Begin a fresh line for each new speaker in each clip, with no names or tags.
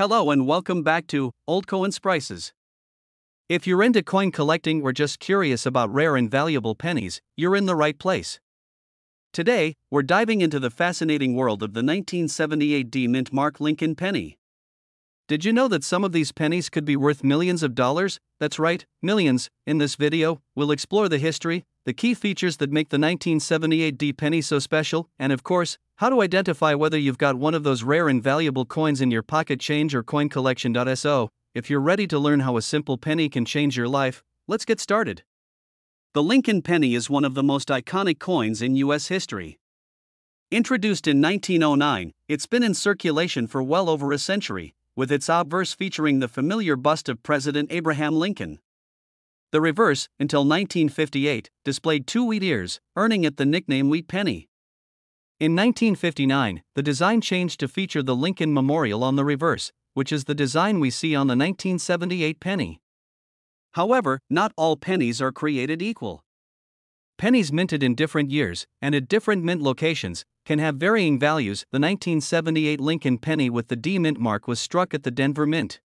Hello and welcome back to Old Coins Prices. If you're into coin collecting or just curious about rare and valuable pennies, you're in the right place. Today, we're diving into the fascinating world of the 1978 D Mint Mark Lincoln penny. Did you know that some of these pennies could be worth millions of dollars? That's right, millions. In this video, we'll explore the history, the key features that make the 1978 D penny so special, and of course, how to identify whether you've got one of those rare and valuable coins in your pocket change or coin collection.so. If you're ready to learn how a simple penny can change your life, let's get started. The Lincoln penny is one of the most iconic coins in U.S. history. Introduced in 1909, it's been in circulation for well over a century, with its obverse featuring the familiar bust of President Abraham Lincoln. The reverse, until 1958, displayed two wheat ears, earning it the nickname Wheat Penny. In 1959, the design changed to feature the Lincoln Memorial on the reverse, which is the design we see on the 1978 penny. However, not all pennies are created equal. Pennies minted in different years, and at different mint locations, can have varying values. The 1978 Lincoln penny with the D Mint mark was struck at the Denver Mint.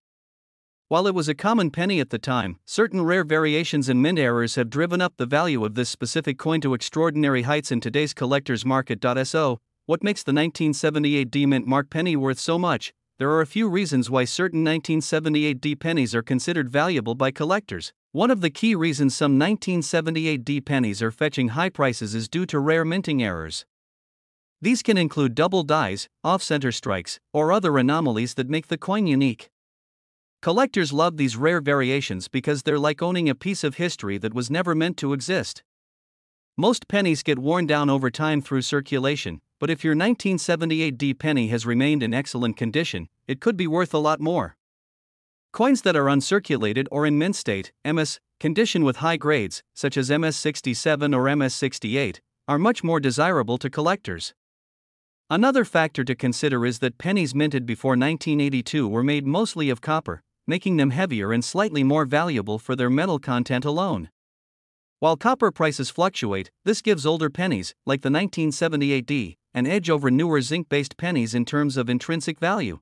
While it was a common penny at the time, certain rare variations and mint errors have driven up the value of this specific coin to extraordinary heights in today's collector's market.so. What makes the 1978 D Mint mark penny worth so much? There are a few reasons why certain 1978 D pennies are considered valuable by collectors. One of the key reasons some 1978 D pennies are fetching high prices is due to rare minting errors. These can include double dies, off-center strikes, or other anomalies that make the coin unique. Collectors love these rare variations because they're like owning a piece of history that was never meant to exist. Most pennies get worn down over time through circulation, but if your 1978 D penny has remained in excellent condition, it could be worth a lot more. Coins that are uncirculated or in mint state, MS, condition with high grades, such as MS67 or MS68, are much more desirable to collectors. Another factor to consider is that pennies minted before 1982 were made mostly of copper, making them heavier and slightly more valuable for their metal content alone. While copper prices fluctuate, this gives older pennies, like the 1978 D, an edge over newer zinc-based pennies in terms of intrinsic value.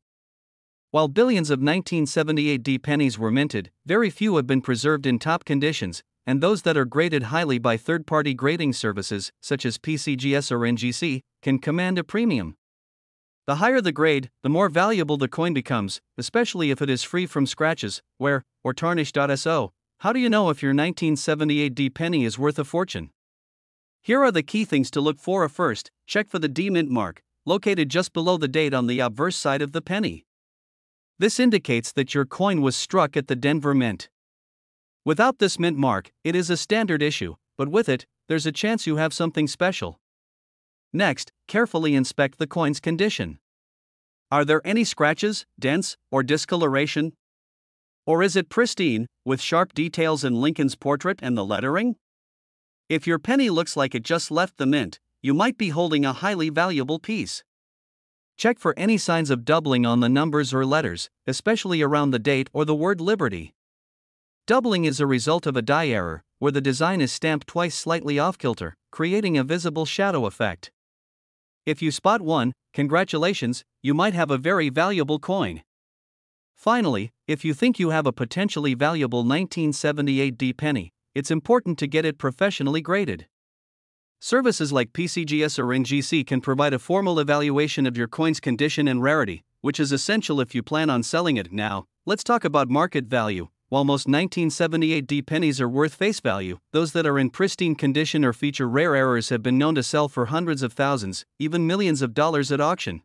While billions of 1978 D pennies were minted, very few have been preserved in top conditions, and those that are graded highly by third-party grading services, such as PCGS or NGC, can command a premium. The higher the grade, the more valuable the coin becomes, especially if it is free from scratches, wear, or tarnish.so. How do you know if your 1978 D penny is worth a fortune? Here are the key things to look for. First, check for the D Mint mark, located just below the date on the obverse side of the penny. This indicates that your coin was struck at the Denver Mint. Without this mint mark, it is a standard issue, but with it, there's a chance you have something special. Next, carefully inspect the coin's condition. Are there any scratches, dents, or discoloration? Or is it pristine, with sharp details in Lincoln's portrait and the lettering? If your penny looks like it just left the mint, you might be holding a highly valuable piece. Check for any signs of doubling on the numbers or letters, especially around the date or the word Liberty. Doubling is a result of a die error, where the design is stamped twice slightly off-kilter, creating a visible shadow effect. If you spot one, congratulations, you might have a very valuable coin. Finally, if you think you have a potentially valuable 1978 D penny, it's important to get it professionally graded. Services like PCGS or NGC can provide a formal evaluation of your coin's condition and rarity, which is essential if you plan on selling it. Now, let's talk about market value. While most 1978 D pennies are worth face value, those that are in pristine condition or feature rare errors have been known to sell for hundreds of thousands, even millions of dollars at auction.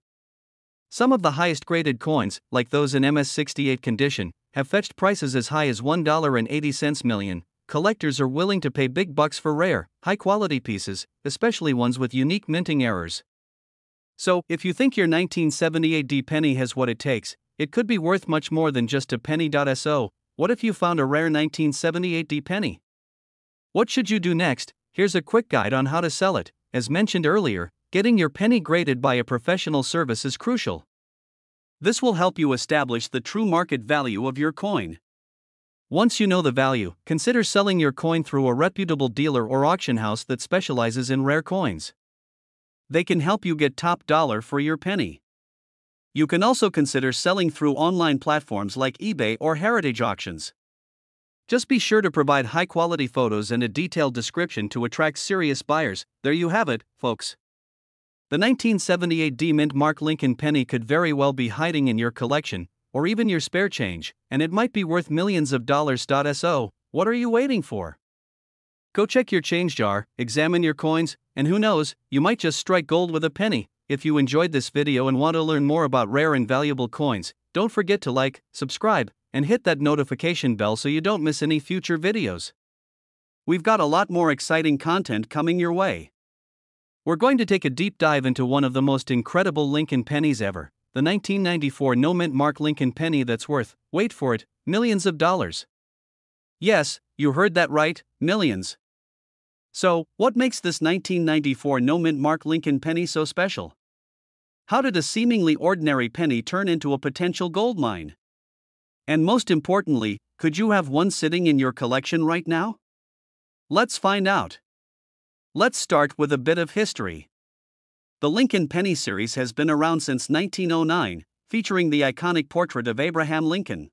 Some of the highest graded coins, like those in MS68 condition, have fetched prices as high as $1.80 million. Collectors are willing to pay big bucks for rare, high-quality pieces, especially ones with unique minting errors. So, if you think your 1978 D penny has what it takes, it could be worth much more than just a penny.so. What if you found a rare 1978 D penny? What should you do next? Here's a quick guide on how to sell it. As mentioned earlier, getting your penny graded by a professional service is crucial. This will help you establish the true market value of your coin. Once you know the value, consider selling your coin through a reputable dealer or auction house that specializes in rare coins. They can help you get top dollar for your penny. You can also consider selling through online platforms like eBay or heritage auctions. Just be sure to provide high-quality photos and a detailed description to attract serious buyers. There you have it, folks. The 1978 D Mint Mark Lincoln penny could very well be hiding in your collection, or even your spare change, and it might be worth millions of dollars. So, what are you waiting for? Go check your change jar, examine your coins, and who knows, you might just strike gold with a penny. If you enjoyed this video and want to learn more about rare and valuable coins, don't forget to like, subscribe, and hit that notification bell so you don't miss any future videos. We've got a lot more exciting content coming your way. We're going to take a deep dive into one of the most incredible Lincoln pennies ever, the 1994 No Mint Mark Lincoln penny that's worth, wait for it, millions of dollars. Yes, you heard that right, millions. So, what makes this 1994 No Mint Mark Lincoln penny so special? How did a seemingly ordinary penny turn into a potential gold mine? And most importantly, could you have one sitting in your collection right now? Let's find out. Let's start with a bit of history. The Lincoln Penny series has been around since 1909, featuring the iconic portrait of Abraham Lincoln.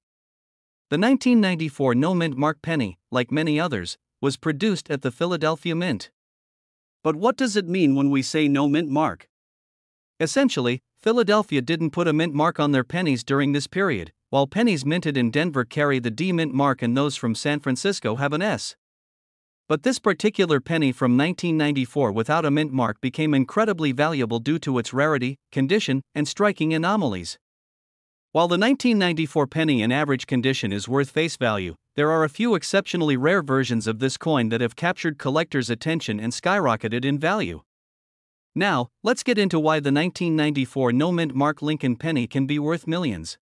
The 1994 No Mint Mark penny, like many others, was produced at the Philadelphia Mint. But what does it mean when we say no mint mark? Essentially, Philadelphia didn't put a mint mark on their pennies during this period, while pennies minted in Denver carry the D Mint mark and those from San Francisco have an S. But this particular penny from 1994 without a mint mark became incredibly valuable due to its rarity, condition, and striking anomalies. While the 1994 penny in average condition is worth face value, there are a few exceptionally rare versions of this coin that have captured collectors' attention and skyrocketed in value. Now, let's get into why the 1994 No Mint Mark Lincoln penny can be worth millions.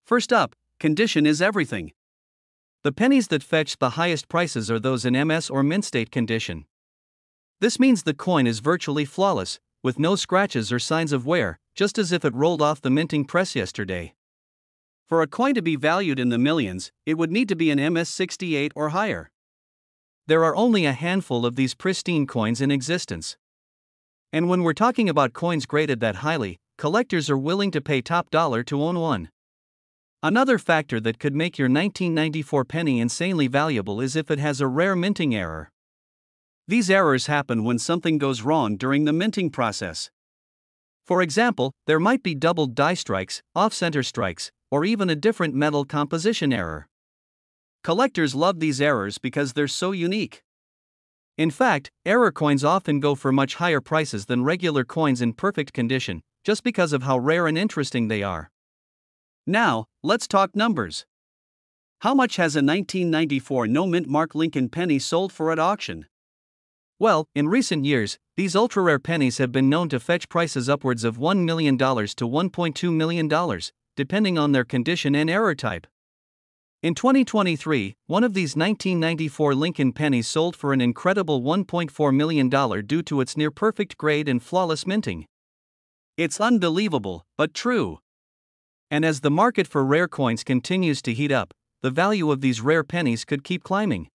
First up, condition is everything. The pennies that fetch the highest prices are those in MS or mint state condition. This means the coin is virtually flawless, with no scratches or signs of wear, just as if it rolled off the minting press yesterday. For a coin to be valued in the millions, it would need to be an MS-68 or higher. There are only a handful of these pristine coins in existence. And when we're talking about coins graded that highly, collectors are willing to pay top dollar to own one. Another factor that could make your 1994 penny insanely valuable is if it has a rare minting error. These errors happen when something goes wrong during the minting process. For example, there might be doubled die strikes, off-center strikes, or even a different metal composition error. Collectors love these errors because they're so unique. In fact, error coins often go for much higher prices than regular coins in perfect condition, just because of how rare and interesting they are. Now, let's talk numbers. How much has a 1994 No Mint Mark Lincoln penny sold for at auction? Well, in recent years, these ultra-rare pennies have been known to fetch prices upwards of $1 million to $1.2 million, depending on their condition and error type. In 2023, one of these 1994 Lincoln pennies sold for an incredible $1.4 million due to its near-perfect grade and flawless minting. It's unbelievable, but true. And as the market for rare coins continues to heat up, the value of these rare pennies could keep climbing.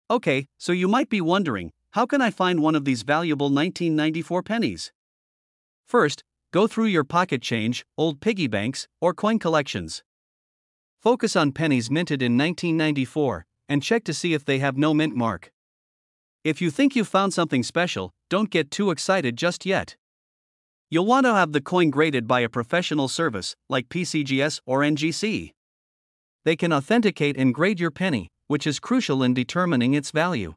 Okay, so you might be wondering, how can I find one of these valuable 1994 pennies? First, go through your pocket change, old piggy banks, or coin collections. Focus on pennies minted in 1994, and check to see if they have no mint mark. If you think you found something special, don't get too excited just yet. You'll want to have the coin graded by a professional service, like PCGS or NGC. They can authenticate and grade your penny, which is crucial in determining its value.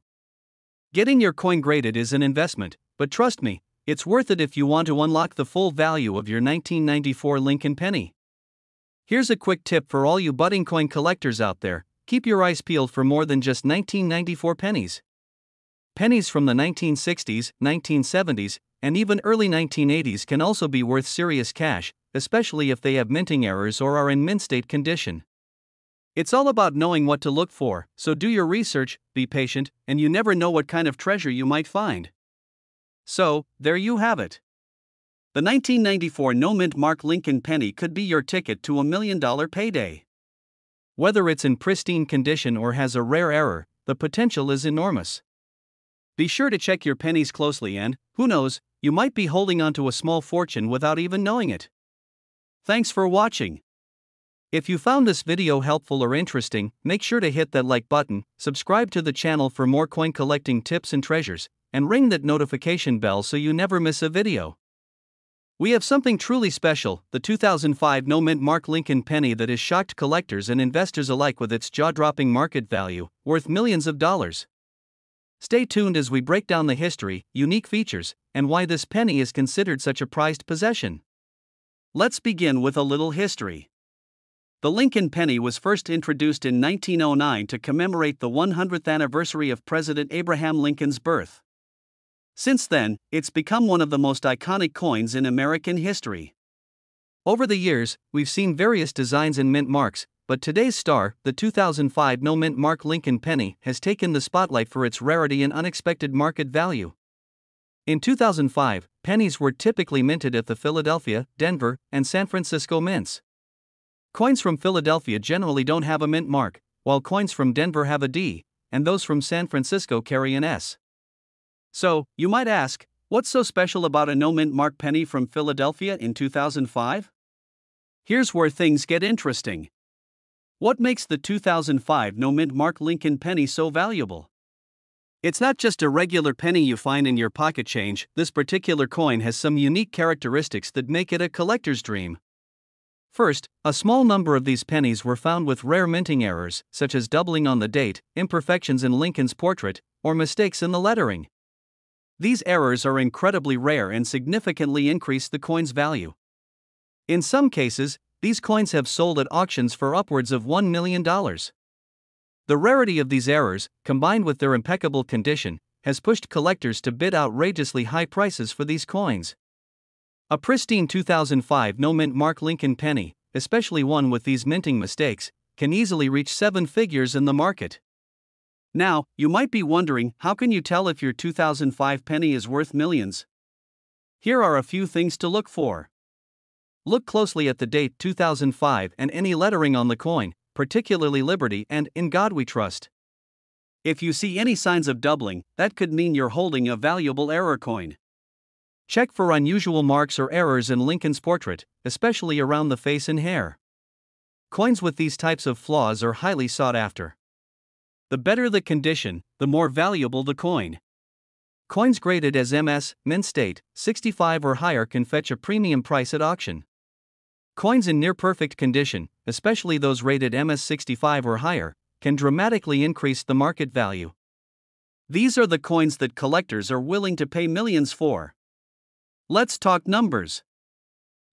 Getting your coin graded is an investment, but trust me, it's worth it if you want to unlock the full value of your 1994 Lincoln penny. Here's a quick tip for all you budding coin collectors out there: keep your eyes peeled for more than just 1994 pennies. Pennies from the 1960s, 1970s, and even early 1980s can also be worth serious cash, especially if they have minting errors or are in mint state condition. It's all about knowing what to look for, so do your research, be patient, and you never know what kind of treasure you might find. So, there you have it. The 1994 No Mint Mark Lincoln penny could be your ticket to $1 million payday. Whether it's in pristine condition or has a rare error, the potential is enormous. Be sure to check your pennies closely and, who knows, you might be holding onto a small fortune without even knowing it. Thanks for watching. If you found this video helpful or interesting, make sure to hit that like button, subscribe to the channel for more coin collecting tips and treasures, and ring that notification bell so you never miss a video. We have something truly special, the 2005 No Mint Mark Lincoln penny that has shocked collectors and investors alike with its jaw-dropping market value, worth millions of dollars. Stay tuned as we break down the history, unique features, and why this penny is considered such a prized possession. Let's begin with a little history. The Lincoln penny was first introduced in 1909 to commemorate the 100th anniversary of President Abraham Lincoln's birth. Since then, it's become one of the most iconic coins in American history. Over the years, we've seen various designs and mint marks, but today's star, the 2005 No Mint Mark Lincoln penny, has taken the spotlight for its rarity and unexpected market value. In 2005, pennies were typically minted at the Philadelphia, Denver, and San Francisco mints. Coins from Philadelphia generally don't have a mint mark, while coins from Denver have a D, and those from San Francisco carry an S. So, you might ask, what's so special about a no mint mark penny from Philadelphia in 2005? Here's where things get interesting. What makes the 2005 no mint mark Lincoln penny so valuable? It's not just a regular penny you find in your pocket change. This particular coin has some unique characteristics that make it a collector's dream. First, a small number of these pennies were found with rare minting errors, such as doubling on the date, imperfections in Lincoln's portrait, or mistakes in the lettering. These errors are incredibly rare and significantly increase the coin's value. In some cases, these coins have sold at auctions for upwards of $1 million. The rarity of these errors, combined with their impeccable condition, has pushed collectors to bid outrageously high prices for these coins. A pristine 2005 No Mint Mark Lincoln penny, especially one with these minting mistakes, can easily reach 7 figures in the market. Now, you might be wondering, how can you tell if your 2005 penny is worth millions? Here are a few things to look for. Look closely at the date 2005 and any lettering on the coin, particularly Liberty and In God We Trust. If you see any signs of doubling, that could mean you're holding a valuable error coin. Check for unusual marks or errors in Lincoln's portrait, especially around the face and hair. Coins with these types of flaws are highly sought after. The better the condition, the more valuable the coin. Coins graded as MS, mint state, 65 or higher can fetch a premium price at auction. Coins in near-perfect condition, especially those rated MS 65 or higher, can dramatically increase the market value. These are the coins that collectors are willing to pay millions for. Let's talk numbers.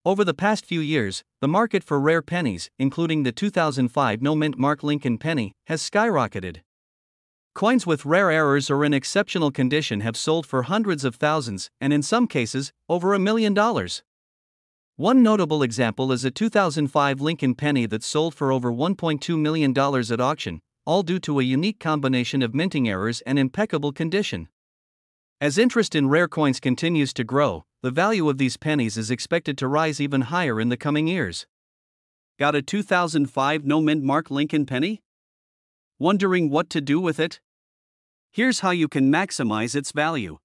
Over the past few years, the market for rare pennies, including the 2005 No Mint Mark Lincoln penny, has skyrocketed. Coins with rare errors or in exceptional condition have sold for hundreds of thousands, and in some cases, over $1 million. One notable example is a 2005 Lincoln penny that sold for over $1.2 million at auction, all due to a unique combination of minting errors and impeccable condition. As interest in rare coins continues to grow, the value of these pennies is expected to rise even higher in the coming years. Got a 2005 No Mint Mark Lincoln penny? Wondering what to do with it? Here's how you can maximize its value.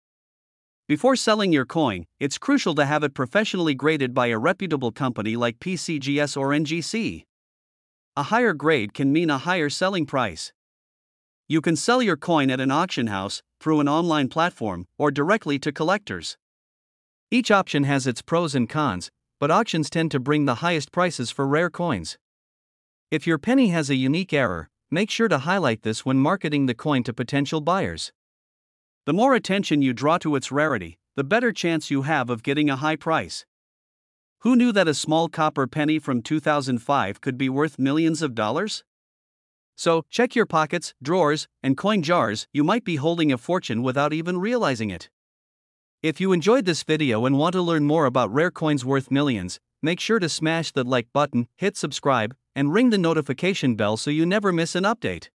Before selling your coin, it's crucial to have it professionally graded by a reputable company like PCGS or NGC. A higher grade can mean a higher selling price. You can sell your coin at an auction house, through an online platform, or directly to collectors. Each option has its pros and cons, but auctions tend to bring the highest prices for rare coins. If your penny has a unique error, make sure to highlight this when marketing the coin to potential buyers. The more attention you draw to its rarity, the better chance you have of getting a high price. Who knew that a small copper penny from 2005 could be worth millions of dollars? So, check your pockets, drawers, and coin jars. You might be holding a fortune without even realizing it. If you enjoyed this video and want to learn more about rare coins worth millions, make sure to smash that like button, hit subscribe, and ring the notification bell so you never miss an update.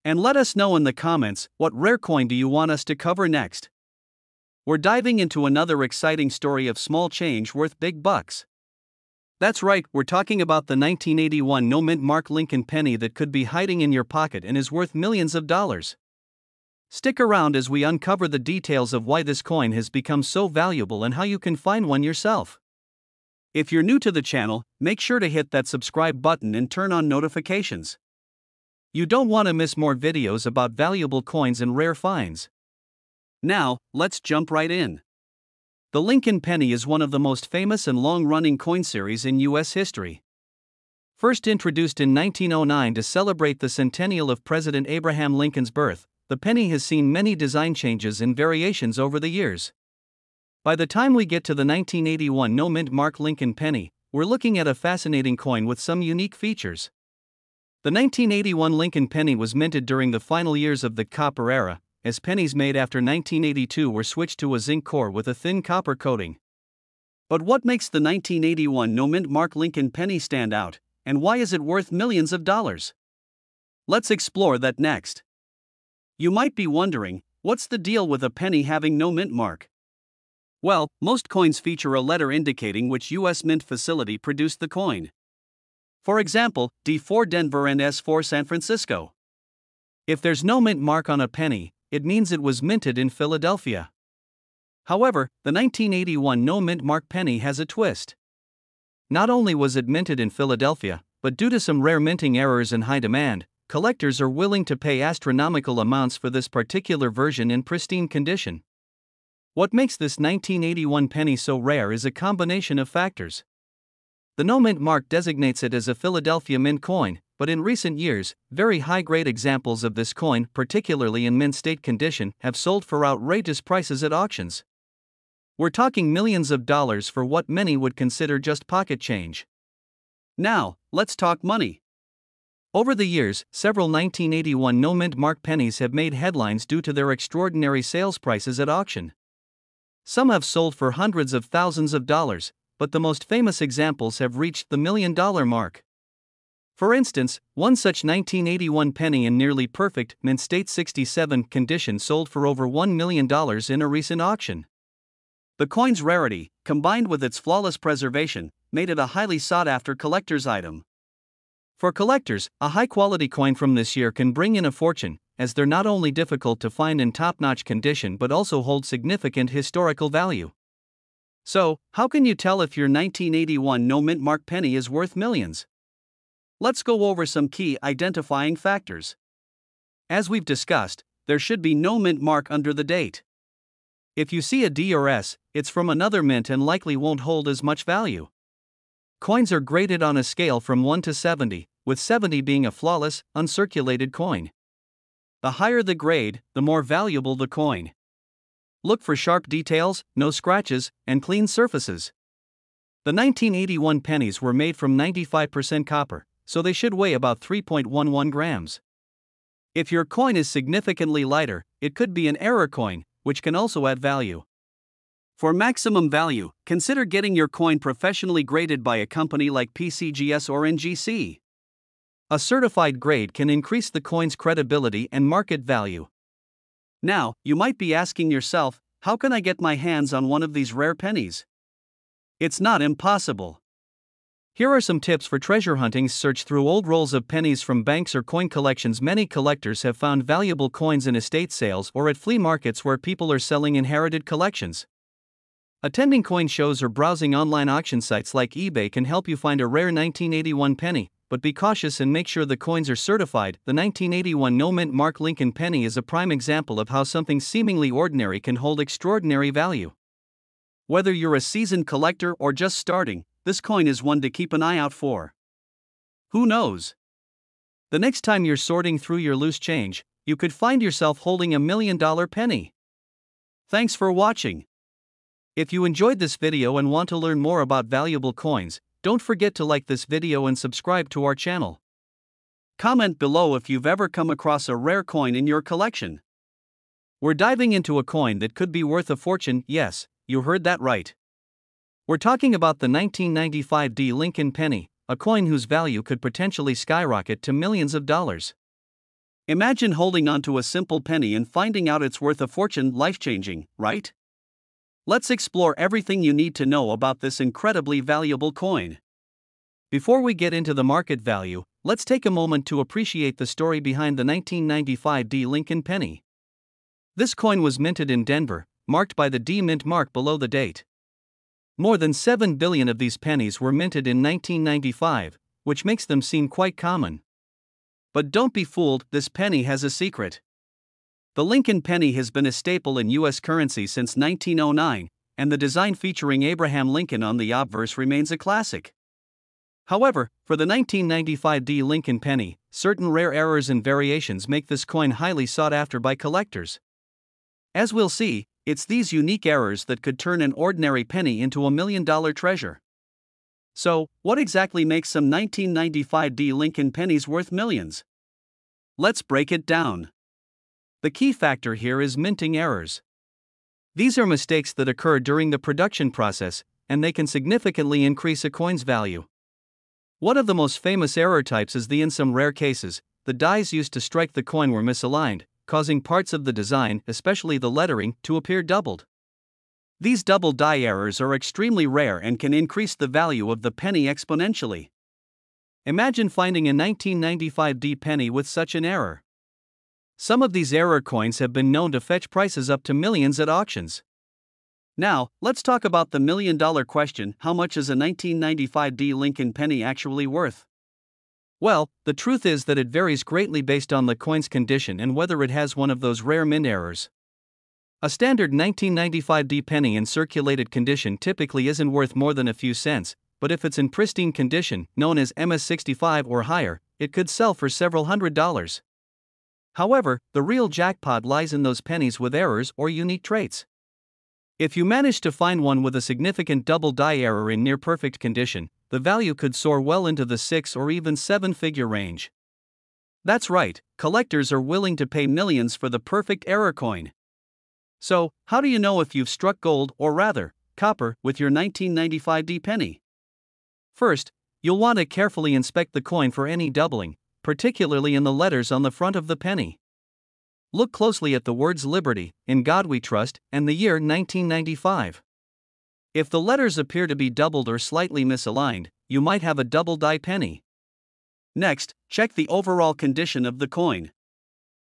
And let us know in the comments, what rare coin do you want us to cover next? We're diving into another exciting story of small change worth big bucks. That's right, we're talking about the 1981 No Mint Mark Lincoln penny that could be hiding in your pocket and is worth millions of dollars. Stick around as we uncover the details of why this coin has become so valuable and how you can find one yourself. If you're new to the channel, make sure to hit that subscribe button and turn on notifications. You don't want to miss more videos about valuable coins and rare finds. Now, let's jump right in. The Lincoln penny is one of the most famous and long-running coin series in U.S. history. First introduced in 1909 to celebrate the centennial of President Abraham Lincoln's birth, the penny has seen many design changes and variations over the years. By the time we get to the 1981 no-mint mark Lincoln penny, we're looking at a fascinating coin with some unique features. The 1981 Lincoln penny was minted during the final years of the copper era, as pennies made after 1982 were switched to a zinc core with a thin copper coating. But what makes the 1981 no-mint mark Lincoln penny stand out, and why is it worth millions of dollars? Let's explore that next. You might be wondering, what's the deal with a penny having no mint mark? Well, most coins feature a letter indicating which U.S. mint facility produced the coin. For example, D4 Denver and S4 San Francisco. If there's no mint mark on a penny, it means it was minted in Philadelphia. However, the 1981 no mint mark penny has a twist. Not only was it minted in Philadelphia, but due to some rare minting errors and high demand, collectors are willing to pay astronomical amounts for this particular version in pristine condition. What makes this 1981 penny so rare is a combination of factors. The no-mint mark designates it as a Philadelphia mint coin, but in recent years, very high-grade examples of this coin, particularly in mint state condition, have sold for outrageous prices at auctions. We're talking millions of dollars for what many would consider just pocket change. Now, let's talk money. Over the years, several 1981 no-mint mark pennies have made headlines due to their extraordinary sales prices at auction. Some have sold for hundreds of thousands of dollars, but the most famous examples have reached the $1 million mark. For instance, one such 1981 penny in nearly perfect mint state 67 condition sold for over $1 million in a recent auction. The coin's rarity, combined with its flawless preservation, made it a highly sought-after collector's item. For collectors, a high-quality coin from this year can bring in a fortune, as they're not only difficult to find in top-notch condition but also hold significant historical value. So, how can you tell if your 1981 no-mint mark penny is worth millions? Let's go over some key identifying factors. As we've discussed, there should be no mint mark under the date. If you see a D or S, it's from another mint and likely won't hold as much value. Coins are graded on a scale from 1 to 70, with 70 being a flawless, uncirculated coin. The higher the grade, the more valuable the coin. Look for sharp details, no scratches, and clean surfaces. The 1981 pennies were made from 95% copper, so they should weigh about 3.11 grams. If your coin is significantly lighter, it could be an error coin, which can also add value. For maximum value, consider getting your coin professionally graded by a company like PCGS or NGC. A certified grade can increase the coin's credibility and market value. Now, you might be asking yourself, how can I get my hands on one of these rare pennies? It's not impossible. Here are some tips for treasure hunting. Search through old rolls of pennies from banks or coin collections. Many collectors have found valuable coins in estate sales or at flea markets where people are selling inherited collections. Attending coin shows or browsing online auction sites like eBay can help you find a rare 1981 penny, but be cautious and make sure the coins are certified. The 1981 no-mint mark Lincoln penny is a prime example of how something seemingly ordinary can hold extraordinary value. Whether you're a seasoned collector or just starting, this coin is one to keep an eye out for. Who knows? The next time you're sorting through your loose change, you could find yourself holding a $1 million penny. Thanks for watching. If you enjoyed this video and want to learn more about valuable coins, don't forget to like this video and subscribe to our channel. Comment below if you've ever come across a rare coin in your collection. We're diving into a coin that could be worth a fortune. Yes, you heard that right. We're talking about the 1995 D Lincoln penny, a coin whose value could potentially skyrocket to millions of dollars. Imagine holding onto a simple penny and finding out it's worth a fortune. Life-changing, right? Let's explore everything you need to know about this incredibly valuable coin. Before we get into the market value, let's take a moment to appreciate the story behind the 1995 D Lincoln penny. This coin was minted in Denver, marked by the D mint mark below the date. More than 7 billion of these pennies were minted in 1995, which makes them seem quite common. But don't be fooled, this penny has a secret. The Lincoln penny has been a staple in U.S. currency since 1909, and the design featuring Abraham Lincoln on the obverse remains a classic. However, for the 1995 Lincoln penny, certain rare errors and variations make this coin highly sought after by collectors. As we'll see, it's these unique errors that could turn an ordinary penny into $1 million treasure. So, what exactly makes some 1995 Lincoln pennies worth millions? Let's break it down. The key factor here is minting errors. These are mistakes that occur during the production process, and they can significantly increase a coin's value. One of the most famous error types is in some rare cases, the dies used to strike the coin were misaligned, causing parts of the design, especially the lettering, to appear doubled. These double die errors are extremely rare and can increase the value of the penny exponentially. Imagine finding a 1995 penny with such an error. Some of these error coins have been known to fetch prices up to millions at auctions. Now, let's talk about the million-dollar question: how much is a 1995 Lincoln penny actually worth? Well, the truth is that it varies greatly based on the coin's condition and whether it has one of those rare mint errors. A standard 1995 penny in circulated condition typically isn't worth more than a few cents, but if it's in pristine condition, known as MS65 or higher, it could sell for several $100s. However, the real jackpot lies in those pennies with errors or unique traits. If you manage to find one with a significant double die error in near perfect condition, the value could soar well into the 6 or even 7-figure range. That's right, collectors are willing to pay millions for the perfect error coin. So, how do you know if you've struck gold, or rather, copper, with your 1995 penny? First, you'll want to carefully inspect the coin for any doubling, particularly in the letters on the front of the penny. Look closely at the words Liberty, In God We Trust, and the year 1995. If the letters appear to be doubled or slightly misaligned, you might have a double die penny. Next, check the overall condition of the coin.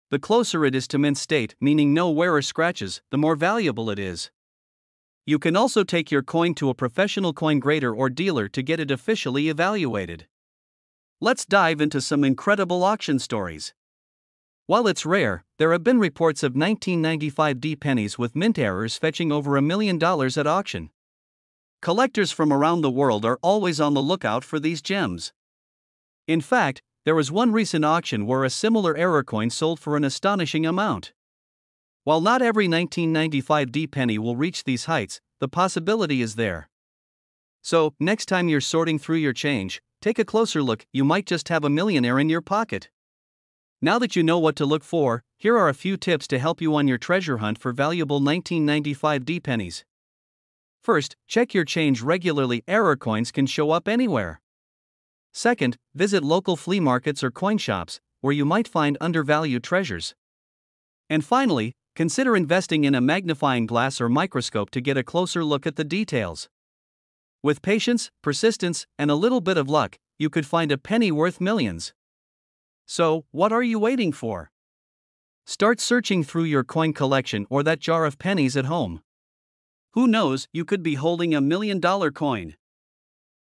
The closer it is to mint state, meaning no wear or scratches, the more valuable it is. You can also take your coin to a professional coin grader or dealer to get it officially evaluated. Let's dive into some incredible auction stories. While it's rare, there have been reports of 1995 pennies with mint errors fetching over $1 million at auction. Collectors from around the world are always on the lookout for these gems. In fact, there was one recent auction where a similar error coin sold for an astonishing amount. While not every 1995 penny will reach these heights, the possibility is there. So, next time you're sorting through your change, take a closer look, you might just have a millionaire in your pocket. Now that you know what to look for, here are a few tips to help you on your treasure hunt for valuable 1995 pennies. First, check your change regularly. Error coins can show up anywhere. Second, visit local flea markets or coin shops, where you might find undervalued treasures. And finally, consider investing in a magnifying glass or microscope to get a closer look at the details. With patience, persistence, and a little bit of luck, you could find a penny worth millions. So, what are you waiting for? Start searching through your coin collection or that jar of pennies at home. Who knows, you could be holding a $1 million coin.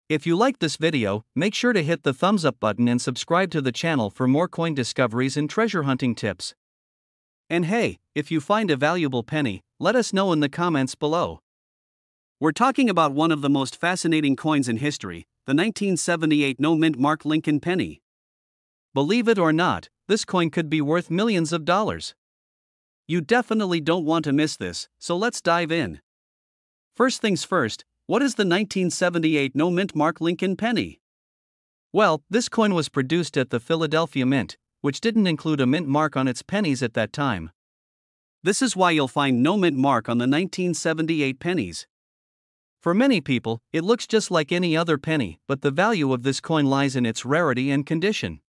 If you liked this video, make sure to hit the thumbs up button and subscribe to the channel for more coin discoveries and treasure hunting tips. And hey, if you find a valuable penny, let us know in the comments below. We're talking about one of the most fascinating coins in history, the 1978 no-mint mark Lincoln penny. Believe it or not, this coin could be worth millions of dollars. You definitely don't want to miss this, so let's dive in. First things first, what is the 1978 no-mint mark Lincoln penny? Well, this coin was produced at the Philadelphia Mint, which didn't include a mint mark on its pennies at that time. This is why you'll find no mint mark on the 1978 pennies. For many people, it looks just like any other penny, but the value of this coin lies in its rarity and condition.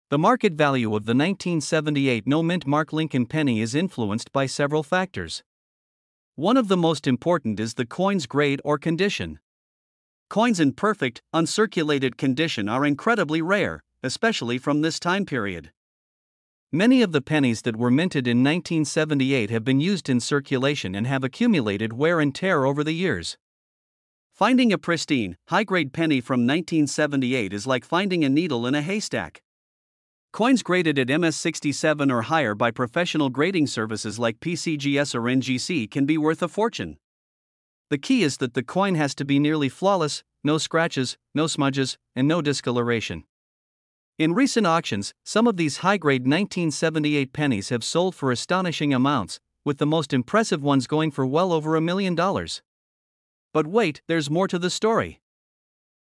The market value of the 1978 no-mint mark Lincoln penny is influenced by several factors. One of the most important is the coin's grade or condition. Coins in perfect, uncirculated condition are incredibly rare, especially from this time period. Many of the pennies that were minted in 1978 have been used in circulation and have accumulated wear and tear over the years. Finding a pristine, high-grade penny from 1978 is like finding a needle in a haystack. Coins graded at MS67 or higher by professional grading services like PCGS or NGC can be worth a fortune. The key is that the coin has to be nearly flawless, no scratches, no smudges, and no discoloration. In recent auctions, some of these high-grade 1978 pennies have sold for astonishing amounts, with the most impressive ones going for well over $1 million. But wait, there's more to the story.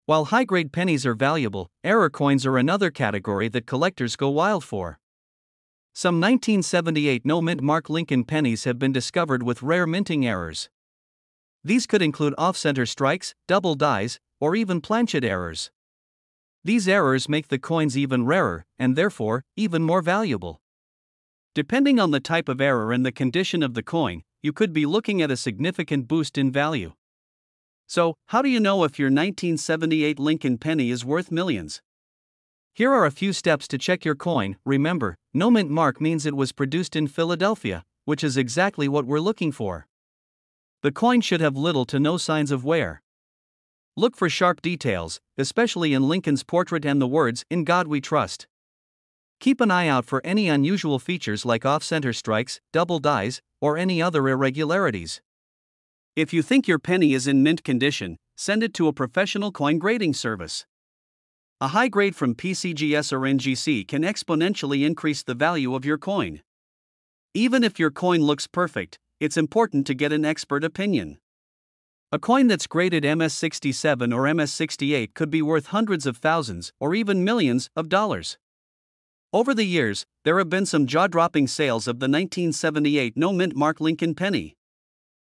While high-grade pennies are valuable, error coins are another category that collectors go wild for. Some 1978 no-mint mark Lincoln pennies have been discovered with rare minting errors. These could include off-center strikes, double dies, or even planchet errors. These errors make the coins even rarer, and therefore, even more valuable. Depending on the type of error and the condition of the coin, you could be looking at a significant boost in value. So, how do you know if your 1978 Lincoln penny is worth millions? Here are a few steps to check your coin. Remember, no mint mark means it was produced in Philadelphia, which is exactly what we're looking for. The coin should have little to no signs of wear. Look for sharp details, especially in Lincoln's portrait and the words, "In God We Trust." Keep an eye out for any unusual features like off-center strikes, double dies, or any other irregularities. If you think your penny is in mint condition, send it to a professional coin grading service. A high grade from PCGS or NGC can exponentially increase the value of your coin. Even if your coin looks perfect, it's important to get an expert opinion. A coin that's graded MS67 or MS68 could be worth hundreds of thousands or even millions of dollars. Over the years, there have been some jaw-dropping sales of the 1978 no-mint mark Lincoln penny.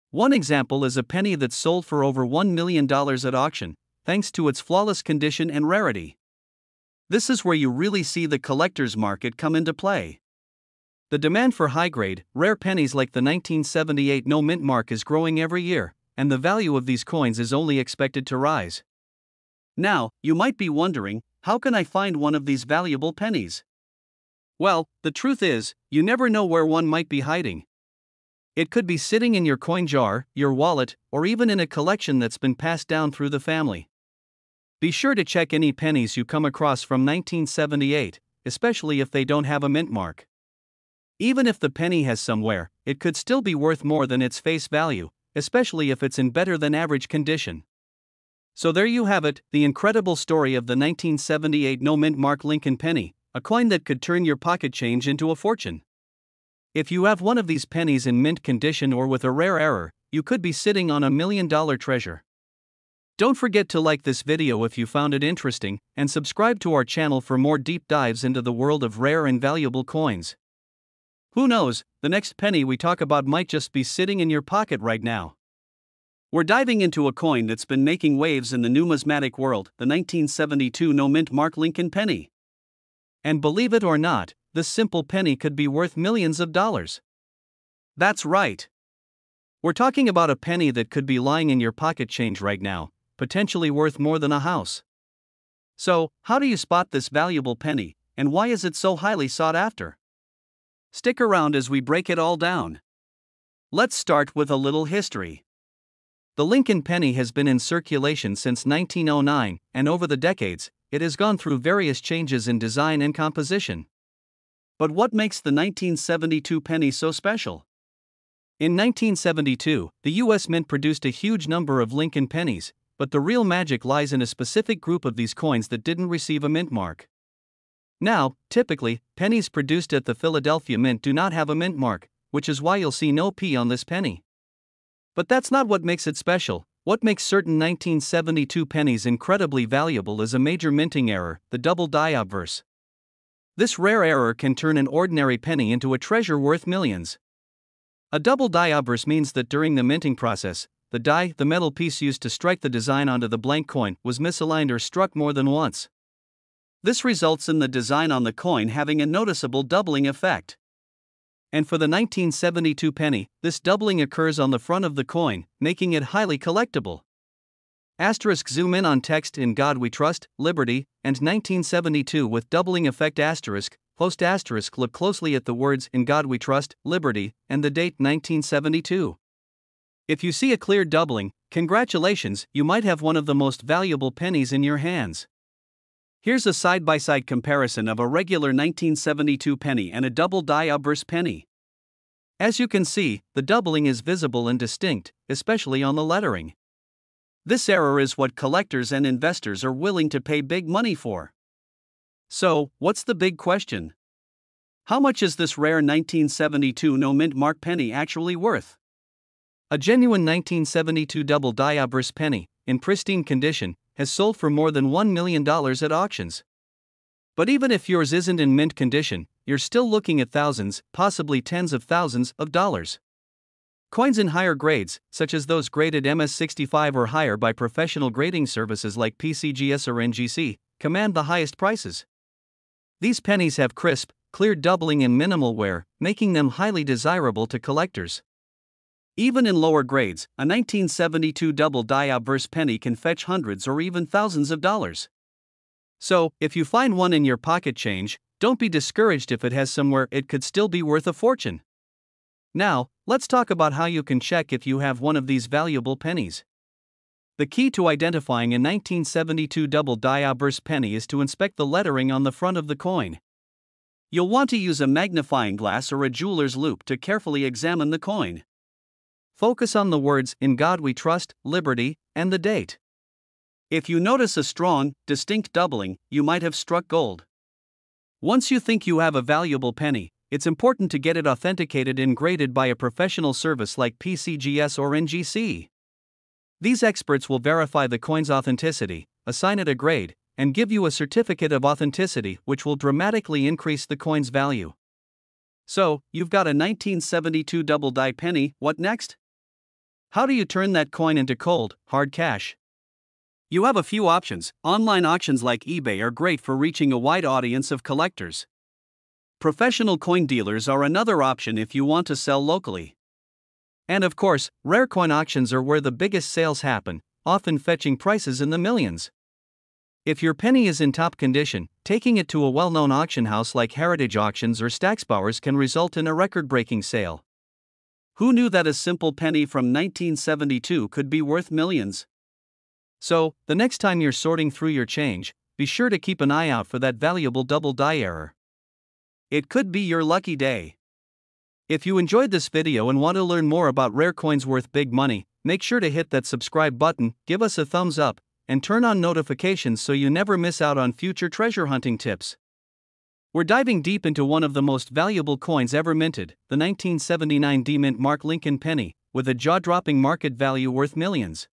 One example is a penny that sold for over $1 million at auction, thanks to its flawless condition and rarity. This is where you really see the collector's market come into play. The demand for high-grade, rare pennies like the 1978 no-mint mark is growing every year, and the value of these coins is only expected to rise. Now, you might be wondering, how can I find one of these valuable pennies? Well, the truth is, you never know where one might be hiding. It could be sitting in your coin jar, your wallet, or even in a collection that's been passed down through the family. Be sure to check any pennies you come across from 1978, especially if they don't have a mint mark. Even if the penny has some wear, it could still be worth more than its face value, especially if it's in better than average condition. So there you have it, the incredible story of the 1978 no-mint mark Lincoln penny, a coin that could turn your pocket change into a fortune. If you have one of these pennies in mint condition or with a rare error, you could be sitting on $1 million treasure. Don't forget to like this video if you found it interesting, and subscribe to our channel for more deep dives into the world of rare and valuable coins. Who knows, the next penny we talk about might just be sitting in your pocket right now. We're diving into a coin that's been making waves in the numismatic world, the 1972 no-mint mark Lincoln penny. And believe it or not, this simple penny could be worth millions of dollars. That's right. We're talking about a penny that could be lying in your pocket change right now, potentially worth more than a house. So, how do you spot this valuable penny, and why is it so highly sought after? Stick around as we break it all down. Let's start with a little history. The Lincoln penny has been in circulation since 1909, and over the decades, it has gone through various changes in design and composition. But what makes the 1972 penny so special? In 1972, the U.S. Mint produced a huge number of Lincoln pennies, but the real magic lies in a specific group of these coins that didn't receive a mint mark. Now, typically, pennies produced at the Philadelphia Mint do not have a mint mark, which is why you'll see no P on this penny. But that's not what makes it special. What makes certain 1972 pennies incredibly valuable is a major minting error, the double die obverse. This rare error can turn an ordinary penny into a treasure worth millions. A double die obverse means that during the minting process, the die, the metal piece used to strike the design onto the blank coin, was misaligned or struck more than once. This results in the design on the coin having a noticeable doubling effect. And for the 1972 penny, this doubling occurs on the front of the coin, making it highly collectible. Asterisk zoom in on text "In God We Trust, Liberty," and 1972 with doubling effect asterisk, post asterisk. Look closely at the words "In God We Trust, Liberty," and the date 1972. If you see a clear doubling, congratulations, you might have one of the most valuable pennies in your hands. Here's a side-by-side comparison of a regular 1972 penny and a double die obverse penny. As you can see, the doubling is visible and distinct, especially on the lettering. This error is what collectors and investors are willing to pay big money for. So, what's the big question? How much is this rare 1972 no mint mark penny actually worth? A genuine 1972 double die obverse penny, in pristine condition, has sold for more than $1 million at auctions. But even if yours isn't in mint condition, you're still looking at thousands, possibly tens of thousands of dollars. Coins in higher grades, such as those graded MS65 or higher by professional grading services like PCGS or NGC, command the highest prices. These pennies have crisp, clear doubling and minimal wear, making them highly desirable to collectors. Even in lower grades, a 1972 double die obverse penny can fetch hundreds or even thousands of dollars. So, if you find one in your pocket change, don't be discouraged if it has somewhere it could still be worth a fortune. Now, let's talk about how you can check if you have one of these valuable pennies. The key to identifying a 1972 double die obverse penny is to inspect the lettering on the front of the coin. You'll want to use a magnifying glass or a jeweler's loupe to carefully examine the coin. Focus on the words "In God We Trust," "Liberty," and the date. If you notice a strong, distinct doubling, you might have struck gold. Once you think you have a valuable penny, it's important to get it authenticated and graded by a professional service like PCGS or NGC. These experts will verify the coin's authenticity, assign it a grade, and give you a certificate of authenticity which will dramatically increase the coin's value. So, you've got a 1972 double die penny, what next? How do you turn that coin into cold, hard cash? You have a few options. Online auctions like eBay are great for reaching a wide audience of collectors. Professional coin dealers are another option if you want to sell locally. And of course, rare coin auctions are where the biggest sales happen, often fetching prices in the millions. If your penny is in top condition, taking it to a well-known auction house like Heritage Auctions or Stacksbowers can result in a record-breaking sale. Who knew that a simple penny from 1972 could be worth millions? So, the next time you're sorting through your change, be sure to keep an eye out for that valuable double die error. It could be your lucky day. If you enjoyed this video and want to learn more about rare coins worth big money, make sure to hit that subscribe button, give us a thumbs up, and turn on notifications so you never miss out on future treasure hunting tips. We're diving deep into one of the most valuable coins ever minted, the 1979 D-Mint Mark Lincoln penny, with a jaw-dropping market value worth millions.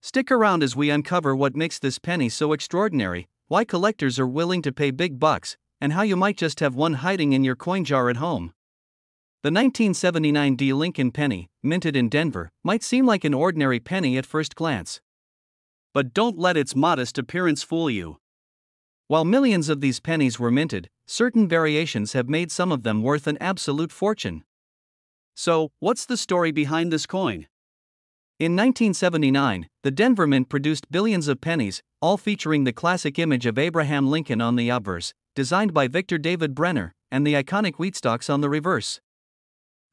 Stick around as we uncover what makes this penny so extraordinary, why collectors are willing to pay big bucks, and how you might just have one hiding in your coin jar at home. The 1979 D. Lincoln penny, minted in Denver, might seem like an ordinary penny at first glance. But don't let its modest appearance fool you. While millions of these pennies were minted, certain variations have made some of them worth an absolute fortune. So, what's the story behind this coin? In 1979, the Denver Mint produced billions of pennies, all featuring the classic image of Abraham Lincoln on the obverse, designed by Victor David Brenner, and the iconic wheat stalks on the reverse.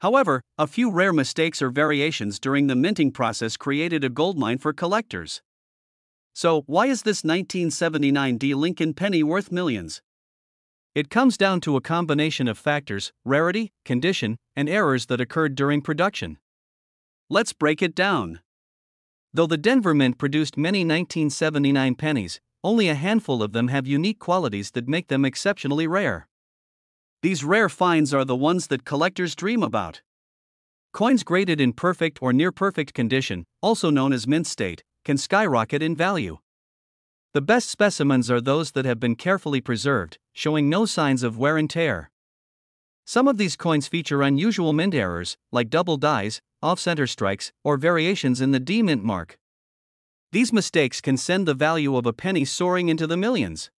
However, a few rare mistakes or variations during the minting process created a goldmine for collectors. So, why is this 1979 D. Lincoln penny worth millions? It comes down to a combination of factors: rarity, condition, and errors that occurred during production. Let's break it down. Though the Denver Mint produced many 1979 pennies, only a handful of them have unique qualities that make them exceptionally rare. These rare finds are the ones that collectors dream about. Coins graded in perfect or near-perfect condition, also known as mint state, can skyrocket in value. The best specimens are those that have been carefully preserved, showing no signs of wear and tear. Some of these coins feature unusual mint errors, like double dies, off-center strikes, or variations in the D-Mint mark. These mistakes can send the value of a penny soaring into the millions.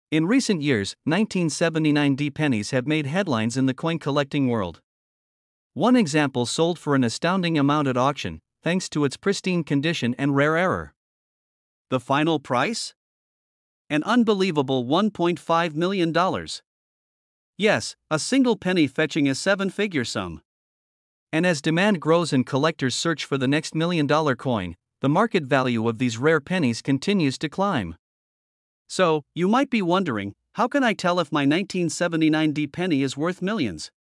In recent years, 1979 D pennies have made headlines in the coin collecting world. One example sold for an astounding amount at auction, thanks to its pristine condition and rare error. The final price? An unbelievable $1.5 million. Yes, a single penny fetching a seven-figure sum. And as demand grows and collectors search for the next $1 million coin, the market value of these rare pennies continues to climb. So, you might be wondering, how can I tell if my 1979 D penny is worth millions?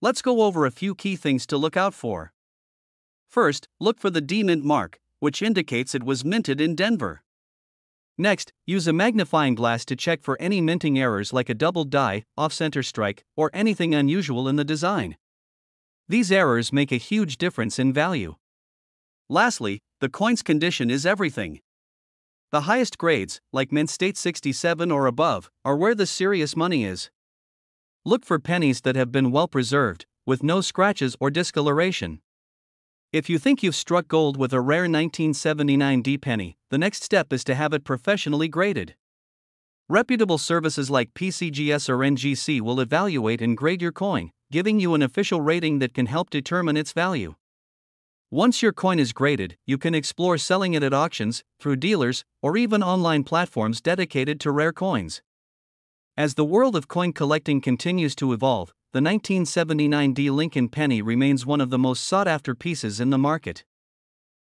Let's go over a few key things to look out for. First, look for the D mint mark, which indicates it was minted in Denver. Next, use a magnifying glass to check for any minting errors like a doubled die, off-center strike, or anything unusual in the design. These errors make a huge difference in value. Lastly, the coin's condition is everything. The highest grades, like mint state 67 or above, are where the serious money is. Look for pennies that have been well preserved, with no scratches or discoloration. If you think you've struck gold with a rare 1979 D penny, the next step is to have it professionally graded. Reputable services like PCGS or NGC will evaluate and grade your coin, giving you an official rating that can help determine its value. Once your coin is graded, you can explore selling it at auctions, through dealers, or even online platforms dedicated to rare coins. As the world of coin collecting continues to evolve, the 1979 D Lincoln penny remains one of the most sought-after pieces in the market.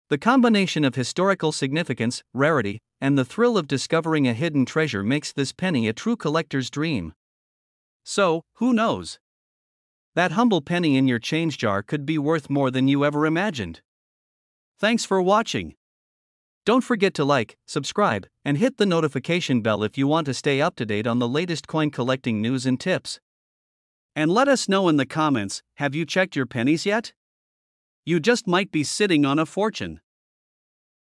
The combination of historical significance, rarity, and the thrill of discovering a hidden treasure makes this penny a true collector's dream. So, who knows? That humble penny in your change jar could be worth more than you ever imagined. Thanks for watching. Don't forget to like, subscribe, and hit the notification bell if you want to stay up to date on the latest coin collecting news and tips. And let us know in the comments, have you checked your pennies yet? You just might be sitting on a fortune.